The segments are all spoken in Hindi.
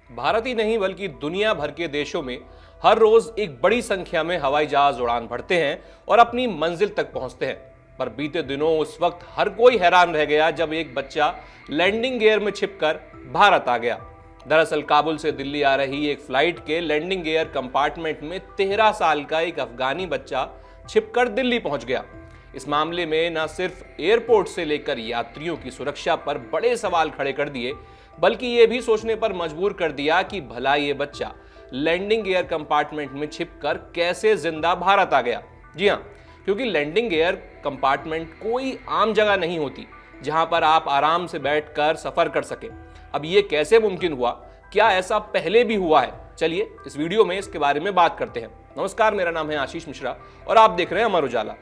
भारत ही नहीं बल्कि दुनिया भर के देशों में हर रोज एक बड़ी संख्या में हवाई जहाज उड़ान भरते हैं और अपनी मंजिल तक पहुंचते हैं। पर बीते दिनों उस वक्त हर कोई हैरान रह गया जब एक बच्चा लैंडिंग गियर में छिपकर भारत आ गया। दरअसल काबुल से दिल्ली आ रही एक फ्लाइट के लैंडिंग गियर कंपार्टमेंट में 13 साल का एक अफगानी बच्चा छिपकर दिल्ली पहुंच गया। इस मामले में न सिर्फ एयरपोर्ट से लेकर यात्रियों की सुरक्षा पर बड़े सवाल खड़े कर दिए, बल्कि ये भी सोचने पर मजबूर कर दिया कि भला ये बच्चा लैंडिंग गियर कंपार्टमेंट में छिपकर कैसे जिंदा भारत आ गया। जी हाँ, क्योंकि लैंडिंग गियर कंपार्टमेंट कोई आम जगह नहीं होती जहां पर आप आराम से बैठकर सफर कर सके। अब ये कैसे मुमकिन हुआ? क्या ऐसा पहले भी हुआ है? चलिए इस वीडियो में इसके बारे में बात करते हैं। नमस्कार, मेरा नाम है आशीष मिश्रा और आप देख रहे हैं Amar Ujala.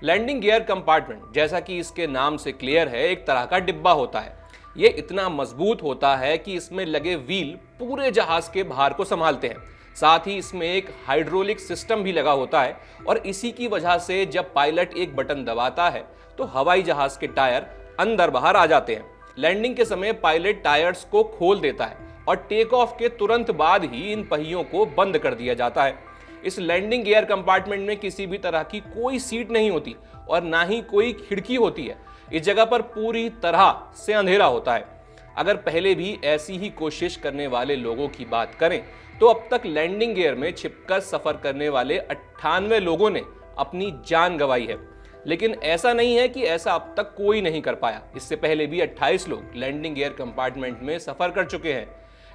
Landing gear compartment, जैसा कि इसके नाम से क्लियर है, एक तरह का डिब्बा होता है। ये इतना मजबूत होता है कि इसमें लगे व्हील पूरे जहाज के भार को संभालते हैं। साथ ही इसमें एक हाइड्रोलिक सिस्टम भी लगा होता है और इसी की वजह से जब पायलट एक बटन दबाता है तो हवाई जहाज के टायर अंदर बाहर आ जाते हैं। लैंडिंग के समय पायलट टायर्स को खोल देता है और टेक ऑफ के तुरंत बाद ही इन पहियों को बंद कर दिया जाता है। इस लैंडिंग गियर कंपार्टमेंट में किसी भी तरह की कोई सीट नहीं होती और ना ही कोई खिड़की होती है। इस जगह पर पूरी तरह से अंधेरा होता है। अगर पहले भी ऐसी ही कोशिश करने वाले लोगों की बात करें तो अब तक लैंडिंग गियर में छिपकर सफर करने वाले 98 लोगों ने अपनी जान गंवाई है। लेकिन ऐसा नहीं है कि ऐसा अब तक कोई नहीं कर पाया। इससे पहले भी 28 लोग लैंडिंग गियर कंपार्टमेंट में सफर कर चुके हैं।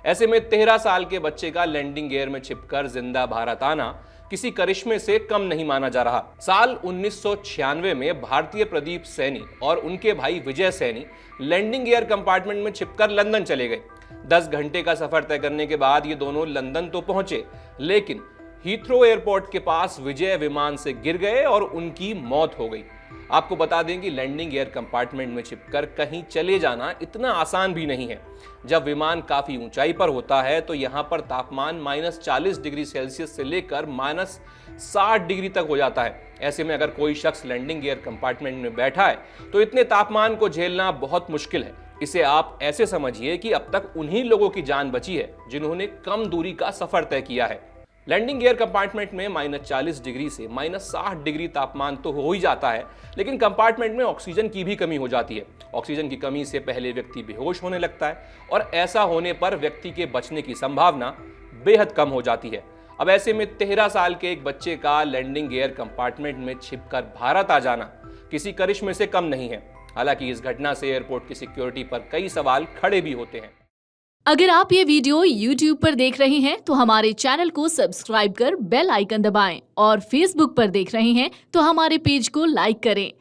ऐसे में 13 साल के बच्चे का लैंडिंग गियर में छिपकर जिंदा भारत आना किसी करिश्मे से कम नहीं माना जा रहा। साल 1996 में भारतीय प्रदीप सैनी और उनके भाई विजय सैनी लैंडिंग गियर कंपार्टमेंट में छिपकर लंदन चले गए। 10 घंटे का सफर तय करने के बाद ये दोनों लंदन तो पहुंचे, लेकिन हीथ्रो एयरपोर्ट के पास विजय विमान से गिर गए और उनकी मौत हो गई। आपको बता दें कि लैंडिंग गियर कंपार्टमेंट में छिपकर कहीं चले जाना इतना आसान भी नहीं है। जब विमान काफी ऊंचाई पर होता है तो यहाँ पर तापमान -40 डिग्री सेल्सियस से लेकर -60 डिग्री तक हो जाता है। ऐसे में अगर कोई शख्स लैंडिंग गियर कंपार्टमेंट में बैठा है तो इतने तापमान को झेलना बहुत मुश्किल है। इसे आप ऐसे समझिए कि अब तक उन्हीं लोगों की जान बची है जिन्होंने कम दूरी का सफर तय किया है। लैंडिंग गियर कंपार्टमेंट में -40 डिग्री से -60 डिग्री तापमान तो हो ही जाता है, लेकिन कंपार्टमेंट में ऑक्सीजन की भी कमी हो जाती है। ऑक्सीजन की कमी से पहले व्यक्ति बेहोश होने लगता है और ऐसा होने पर व्यक्ति के बचने की संभावना बेहद कम हो जाती है। अब ऐसे में 13 साल के एक बच्चे का लैंडिंग गियर कंपार्टमेंट में छिपकर भारत आ जाना किसी करिश्मे से कम नहीं है। हालांकि इस घटना से एयरपोर्ट की सिक्योरिटी पर कई सवाल खड़े भी होते हैं। अगर आप ये वीडियो YouTube पर देख रहे हैं तो हमारे चैनल को सब्सक्राइब कर बेल आइकन दबाएं और Facebook पर देख रहे हैं तो हमारे पेज को लाइक करें।